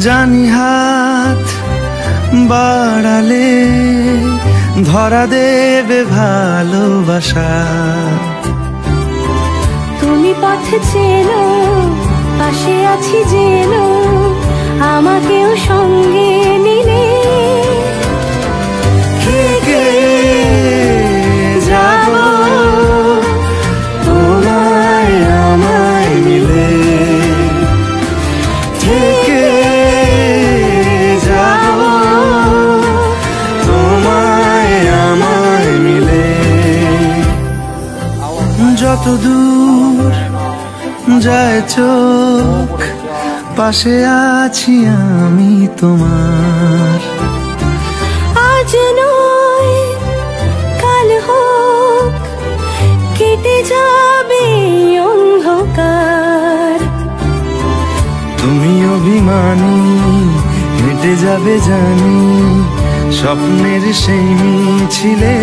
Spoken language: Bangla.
জানি হাত বাড়ালে ধরা দেবে ভালোবাসা। তুমি পথ চেনো, পাশে আছি জেনো, আমাকেও সঙ্গে নিলে থেকে যাব তোমায় আমায় মিলে, থেকে যাব তোমায় আমায় মিলে। যত দূর যায় চোখ পাশে আছি আমি তোমার। আজ নয় কাল হোক কেটে যাবে অন্ধকার। তুমি অভিমানী হেঁটে যাবে জানি স্বপ্নের সেই মিছিলে।